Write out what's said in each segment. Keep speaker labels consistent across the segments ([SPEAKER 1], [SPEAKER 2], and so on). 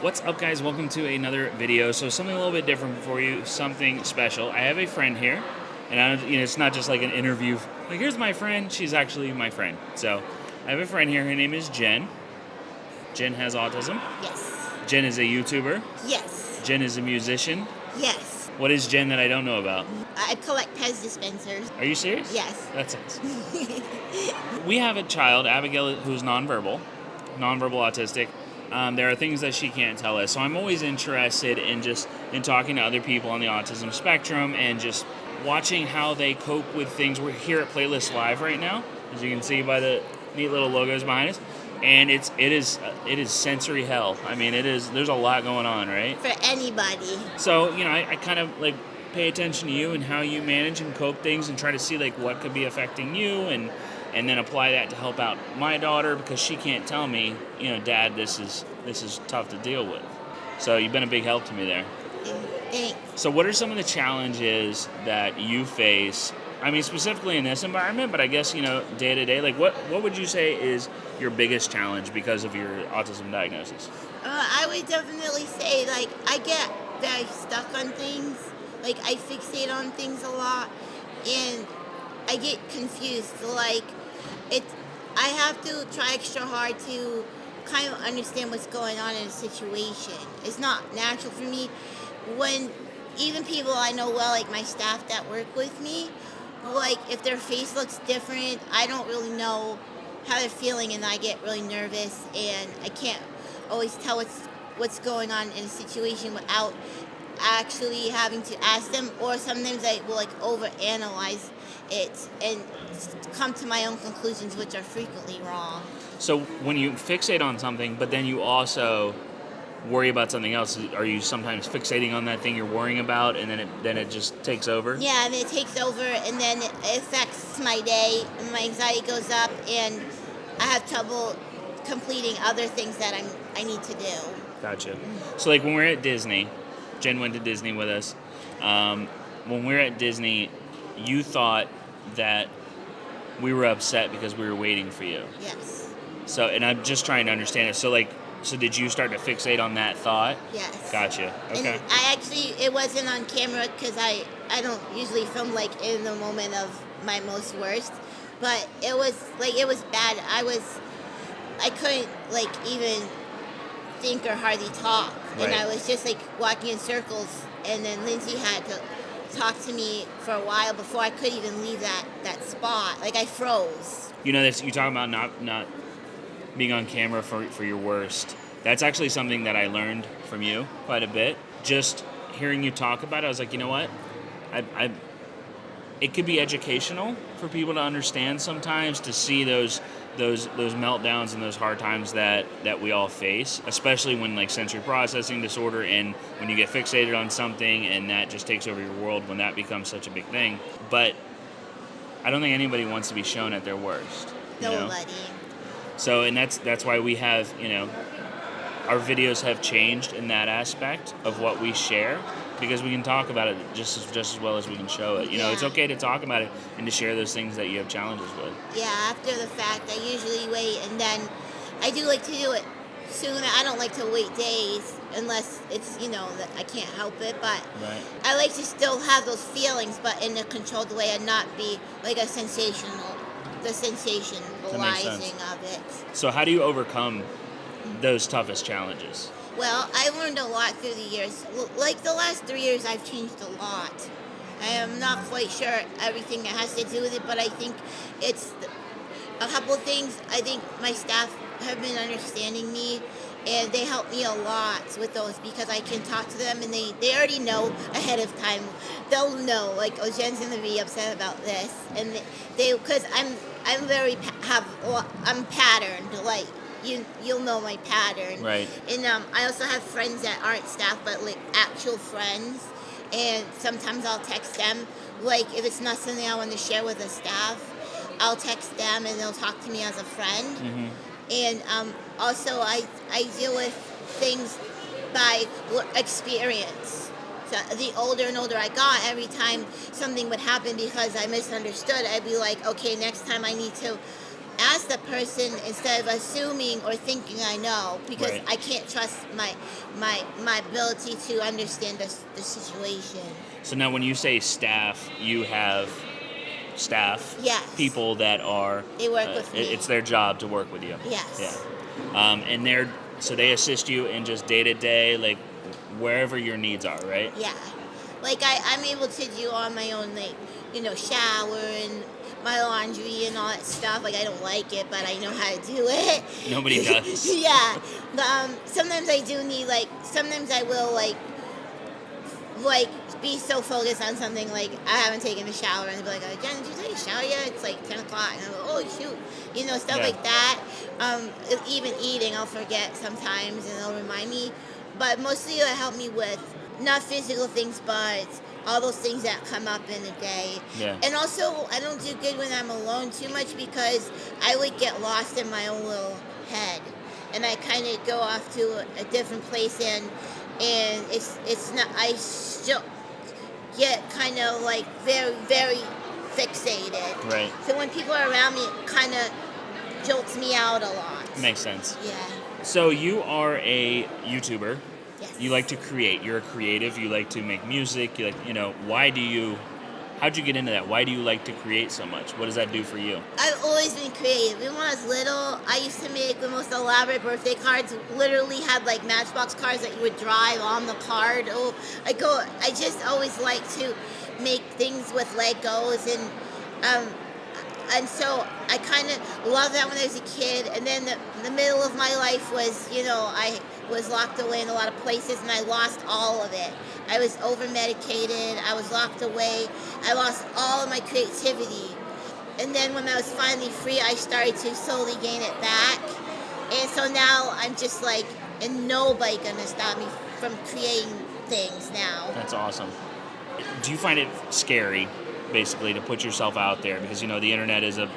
[SPEAKER 1] What's up, guys? Welcome to another video. So something a little bit different for you, something special. I have a friend here, and it's not just like an interview. Like, here's my friend. She's actually my friend. So I have a friend here. Her name is Jen. Jen has autism.
[SPEAKER 2] Yes.
[SPEAKER 1] Jen is a YouTuber.
[SPEAKER 2] Yes.
[SPEAKER 1] Jen is a musician.
[SPEAKER 2] Yes.
[SPEAKER 1] What is Jen that I don't know about?
[SPEAKER 2] I collect Pez dispensers.
[SPEAKER 1] Are you serious?
[SPEAKER 2] Yes.
[SPEAKER 1] That's it. We have a child, Abigail, who's nonverbal autistic. There are things that she can't tell us. So I'm always interested in talking to other people on the autism spectrum and just watching how they cope with things. We're here at Playlist Live right now, as you can see by the neat little logos behind us. And it is sensory hell. I mean, there's a lot going on, right?
[SPEAKER 2] For anybody.
[SPEAKER 1] So, I kind of like pay attention to you and how you manage and cope things and try to see like what could be affecting you and then apply that to help out my daughter, because she can't tell me, Dad, this is tough to deal with. So you've been a big help to me there.
[SPEAKER 2] Thanks.
[SPEAKER 1] So what are some of the challenges that you face? I mean, specifically in this environment, but I guess, day to day, like what would you say is your biggest challenge because of your autism diagnosis?
[SPEAKER 2] I would definitely say, like, I get very stuck on things. Like, I fixate on things a lot, and I get confused. Like, I have to try extra hard to kind of understand what's going on in a situation. It's not natural for me. When even people I know well, like my staff that work with me, like if their face looks different, I don't really know how they're feeling, and I get really nervous, and I can't always tell what's going on in a situation without actually having to ask them, or sometimes I will like overanalyze it and come to my own conclusions, which are frequently wrong.
[SPEAKER 1] So when you fixate on something, but then you also worry about something else, are you sometimes fixating on that thing you're worrying about, and then it just takes over?
[SPEAKER 2] Yeah, and it takes over, and then it affects my day, and my anxiety goes up, and I have trouble completing other things that I need to do.
[SPEAKER 1] Gotcha. So like when we're at Disney, Jen went to Disney with us. When we're at Disney, you thought that we were upset because we were waiting for you.
[SPEAKER 2] Yes.
[SPEAKER 1] So, and I'm just trying to understand it. So did you start to fixate on that thought?
[SPEAKER 2] Yes.
[SPEAKER 1] Gotcha. Okay.
[SPEAKER 2] And it wasn't on camera because I don't usually film like in the moment of my most worst, but it was bad. I couldn't like even think or hardly talk, and
[SPEAKER 1] Right.
[SPEAKER 2] I was just like walking in circles, and then Lindsay had to talk to me for a while before I could even leave that spot. Like I froze.
[SPEAKER 1] You talking about not being on camera for your worst. That's actually something that I learned from you quite a bit. Just hearing you talk about it, I was like, you know what? It could be educational for people to understand sometimes, to see those meltdowns and those hard times that we all face, especially when like sensory processing disorder and when you get fixated on something and that just takes over your world, when that becomes such a big thing. But I don't think anybody wants to be shown at their worst.
[SPEAKER 2] Nobody.
[SPEAKER 1] So, and that's why we have, our videos have changed in that aspect of what we share, because we can talk about it just as well as we can show it. It's okay to talk about it and to share those things that you have challenges with.
[SPEAKER 2] Yeah, after the fact, I usually wait, and then I do like to do it sooner. I don't like to wait days unless it's, that I can't help it, but
[SPEAKER 1] Right.
[SPEAKER 2] I like to still have those feelings, but in a controlled way, and not be like the sensationalizing of it.
[SPEAKER 1] So how do you overcome those toughest challenges?
[SPEAKER 2] Well, I learned a lot through the years. Like the last 3 years, I've changed a lot. I am not quite sure everything that has to do with it, but I think it's a couple of things. I think my staff have been understanding me, and they help me a lot with those, because I can talk to them, and they already know ahead of time. They'll know, like, oh, Jen's gonna be upset about this, and because I'm patterned, like. You'll know my pattern.
[SPEAKER 1] Right.
[SPEAKER 2] And I also have friends that aren't staff, but like actual friends. And sometimes I'll text them. Like if it's not something I want to share with the staff, I'll text them and they'll talk to me as a friend.
[SPEAKER 1] Mm-hmm.
[SPEAKER 2] And also I deal with things by experience. So the older and older I got, every time something would happen because I misunderstood, I'd be like, okay, next time I need to ask the person instead of assuming or thinking I know, because
[SPEAKER 1] Right.
[SPEAKER 2] I can't trust my ability to understand the situation.
[SPEAKER 1] So now when you say staff, you have staff,
[SPEAKER 2] Yes.
[SPEAKER 1] people that are,
[SPEAKER 2] They work with me.
[SPEAKER 1] it's their job to work with you.
[SPEAKER 2] Yes.
[SPEAKER 1] Yeah. And so they assist you in just day to day, like wherever your needs are, right?
[SPEAKER 2] Yeah. Like I'm able to do on my own, like, shower and my laundry and all that stuff. Like I don't like it, but I know how to do it.
[SPEAKER 1] Nobody does.
[SPEAKER 2] Yeah. Sometimes I do need, like, sometimes I will, like be so focused on something, like I haven't taken a shower, and they'll be like, Jen, did you take a shower yet? It's like 10 o'clock. And I'm like, oh shoot. Stuff
[SPEAKER 1] Yeah.
[SPEAKER 2] like that. Even eating, I'll forget sometimes, and they'll remind me. But mostly it'll help me with not physical things, but all those things that come up in the day.
[SPEAKER 1] Yeah.
[SPEAKER 2] And also, I don't do good when I'm alone too much, because I would get lost in my own little head, and I kind of go off to a different place, and it's not, I still get kind of like very, very fixated.
[SPEAKER 1] Right.
[SPEAKER 2] So when people are around me, it kind of jolts me out a lot.
[SPEAKER 1] Makes sense.
[SPEAKER 2] Yeah.
[SPEAKER 1] So you are a YouTuber.
[SPEAKER 2] Yes.
[SPEAKER 1] You like to create. You're a creative. You like to make music. You like, how'd you get into that? Why do you like to create so much? What does that do for you?
[SPEAKER 2] I've always been creative. Even when I was little, I used to make the most elaborate birthday cards. Literally had like Matchbox cards that you would drive on the card. Oh, I just always liked to make things with Legos, and so I kind of loved that when I was a kid. And then the middle of my life was, I was locked away in a lot of places, and I lost all of it. I was over-medicated. I was locked away. I lost all of my creativity. And then when I was finally free, I started to slowly gain it back. And so now I'm just like, and nobody gonna stop me from creating things now.
[SPEAKER 1] That's awesome. Do you find it scary, basically, to put yourself out there? Because, the internet is a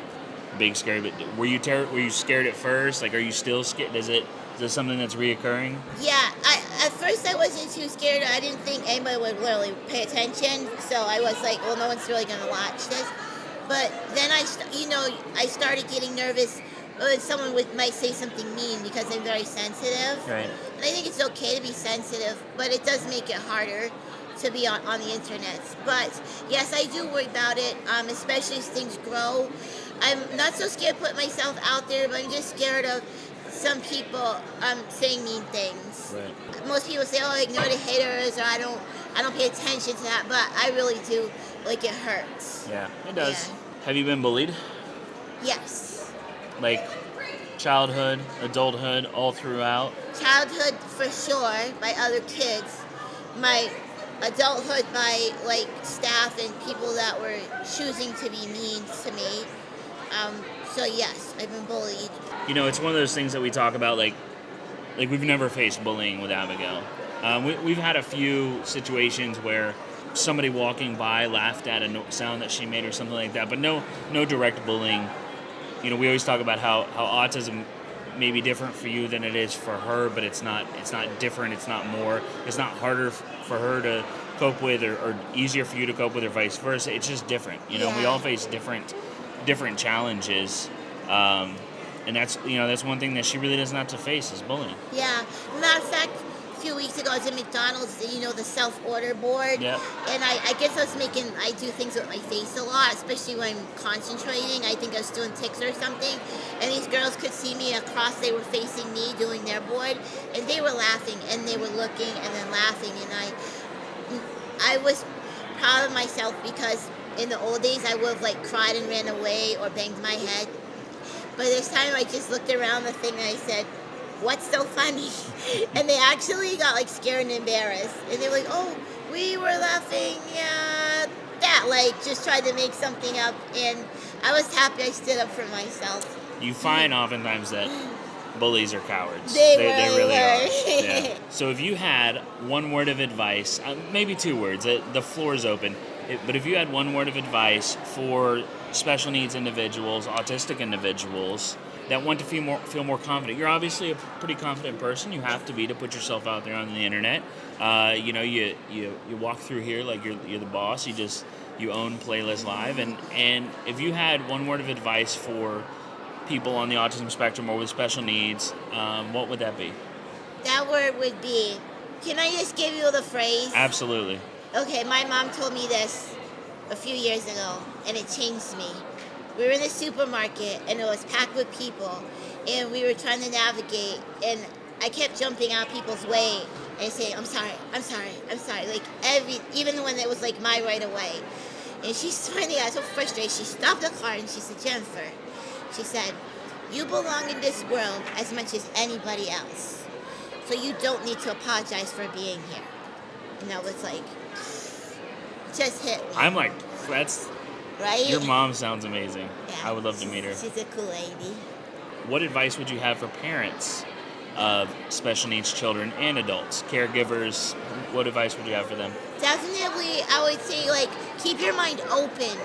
[SPEAKER 1] big scary, but were you scared at first? Like, are you still scared? Is this something that's reoccurring?
[SPEAKER 2] Yeah, at first I wasn't too scared. I didn't think anybody would really pay attention. So I was like, well, no one's really going to watch this. But then I started getting nervous when someone might say something mean, because I'm very sensitive.
[SPEAKER 1] Right.
[SPEAKER 2] And I think it's okay to be sensitive, but it does make it harder to be on the internet. But yes, I do worry about it, especially as things grow. I'm not so scared to put myself out there, but I'm just scared of some people saying mean things.
[SPEAKER 1] Right.
[SPEAKER 2] Most people say, "Oh, ignore the haters," or I don't pay attention to that, but I really do. Like, it hurts.
[SPEAKER 1] Yeah, it does.
[SPEAKER 2] Yeah.
[SPEAKER 1] Have you been bullied?
[SPEAKER 2] Yes.
[SPEAKER 1] Like, childhood, adulthood, all throughout?
[SPEAKER 2] Childhood for sure by other kids. My adulthood by like staff and people that were choosing to be mean to me. So yes, I've been bullied.
[SPEAKER 1] It's one of those things that we talk about, like we've never faced bullying with Abigail. We've had a few situations where somebody walking by laughed at a sound that she made or something like that, but no direct bullying. We always talk about how autism may be different for you than it is for her, but it's not different. It's not more. It's not harder for her to cope with, or easier for you to cope with, or vice versa. It's just different. We all face different challenges, and that's one thing that she really doesn't have to face is bullying.
[SPEAKER 2] Yeah. Matter of fact, a few weeks ago I was at McDonald's, the self-order board.
[SPEAKER 1] Yeah.
[SPEAKER 2] And I guess I do things with my face a lot, especially when I'm concentrating. I think I was doing ticks or something. And these girls could see me across, they were facing me doing their board, and they were laughing, and they were looking and then laughing. And I was proud of myself, because in the old days I would have cried and ran away or banged my head. But this time I just looked around the thing and I said, "What's so funny?" And they actually got scared and embarrassed. And they were like, "Oh, we were laughing at that." Just tried to make something up. And I was happy I stood up for myself.
[SPEAKER 1] You find oftentimes that bullies are cowards.
[SPEAKER 2] They
[SPEAKER 1] really
[SPEAKER 2] were.
[SPEAKER 1] are. Yeah. So if you had one word of advice, maybe two words, the floor is open, but if you had one word of advice for special needs individuals, autistic individuals that want to feel more confident. You're obviously a pretty confident person. You have to be to put yourself out there on the internet. You walk through here like you're the boss. You own Playlist Live, and if you had one word of advice for people on the autism spectrum or with special needs, what would that be?
[SPEAKER 2] That word would be, can I just give you the phrase?
[SPEAKER 1] Absolutely.
[SPEAKER 2] Okay, my mom told me this a few years ago, and it changed me. We were in the supermarket, and it was packed with people, and we were trying to navigate, and I kept jumping out people's way and saying, I'm sorry, I'm sorry, I'm sorry. Like, even when it was like my right of way. And she's finally got so frustrated, she stopped the car and she said, Jennifer, she said, you belong in this world as much as anybody else. So you don't need to apologize for being here. And that was like, just hit me.
[SPEAKER 1] I'm like, that's...
[SPEAKER 2] Right?
[SPEAKER 1] Your mom sounds amazing.
[SPEAKER 2] Yeah,
[SPEAKER 1] I would love to meet her.
[SPEAKER 2] She's a cool lady.
[SPEAKER 1] What advice would you have for parents of special needs children and adults, caregivers? What advice would you have for them?
[SPEAKER 2] Definitely, I would say, like, keep your mind open.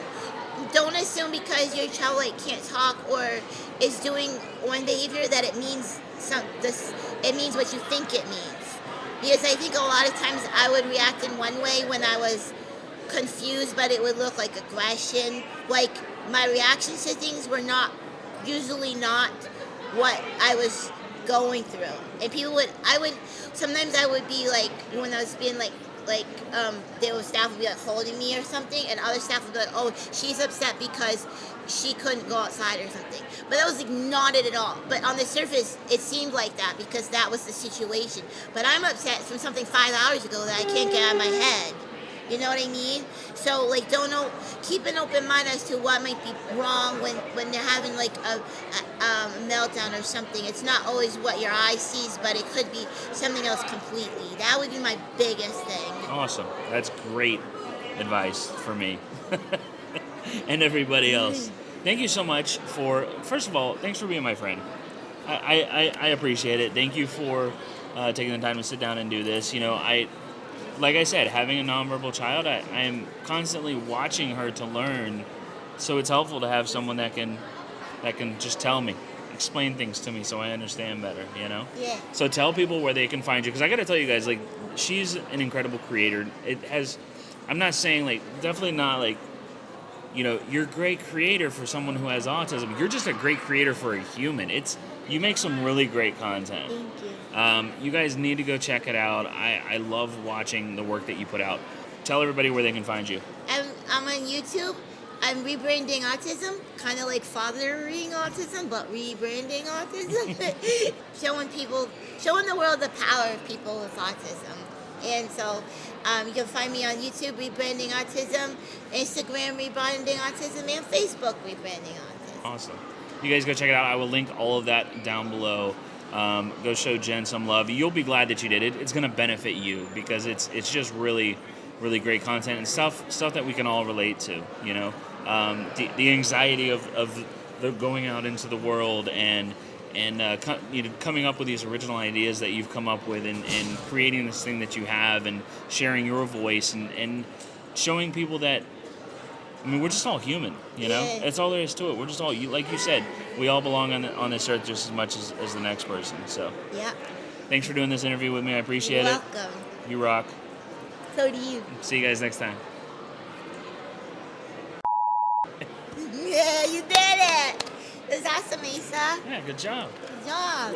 [SPEAKER 2] Don't assume because your child, like, can't talk or is doing one behavior that it means it means what you think it means. Because I think a lot of times I would react in one way when I was confused, but it would look like aggression. Like, my reactions to things were usually not what I was going through. And sometimes I would be like, when I was being there was staff would be like holding me or something, and other staff would be like, oh, she's upset because she couldn't go outside or something. But that was like not it at all. But on the surface, it seemed like that because that was the situation. But I'm upset from something 5 hours ago that I can't get out of my head. You know what I mean? So, like, keep an open mind as to what might be wrong when they're having, like, a meltdown or something. It's not always what your eye sees, but it could be something else completely. That would be my biggest thing.
[SPEAKER 1] Awesome. That's great advice for me and everybody else. Thank you so much first of all, thanks for being my friend. I appreciate it. Thank you for taking the time to sit down and do this. You know, like I said, having a nonverbal child, I am constantly watching her to learn, so it's helpful to have someone that can just tell me, explain things to me so I understand better, you know?
[SPEAKER 2] Yeah.
[SPEAKER 1] So tell people where they can find you, because I got to tell you guys, like, she's an incredible creator. I'm not saying, like, definitely not, like, you know, you're a great creator for someone who has autism. You're just a great creator for a human. You make some really great content.
[SPEAKER 2] Thank you.
[SPEAKER 1] You guys need to go check it out. I love watching the work that you put out. Tell everybody where they can find you.
[SPEAKER 2] I'm on YouTube. I'm rebranding autism, kind of like fathering autism, but rebranding autism. showing the world the power of people with autism. And so you can find me on YouTube, Rebranding Autism, Instagram, Rebranding Autism, and Facebook, Rebranding Autism.
[SPEAKER 1] Awesome. You guys go check it out. I will link all of that down below. Go show Jen some love. You'll be glad that you did it. It's going to benefit you because it's just really, really great content and stuff that we can all relate to. You know, the anxiety of the going out into the world and coming up with these original ideas that you've come up with and creating this thing that you have and sharing your voice and showing people that, I mean, we're just all human, you know?
[SPEAKER 2] Yeah.
[SPEAKER 1] That's all there is to it. We're just all, like you said, we all belong on this earth just as much as the next person, so.
[SPEAKER 2] Yeah.
[SPEAKER 1] Thanks for doing this interview with me. I appreciate
[SPEAKER 2] You're
[SPEAKER 1] it.
[SPEAKER 2] welcome.
[SPEAKER 1] You rock.
[SPEAKER 2] So do you.
[SPEAKER 1] See you guys next time.
[SPEAKER 2] Yeah, you did it. That's awesome, Asa.
[SPEAKER 1] Yeah, good job.
[SPEAKER 2] Good job.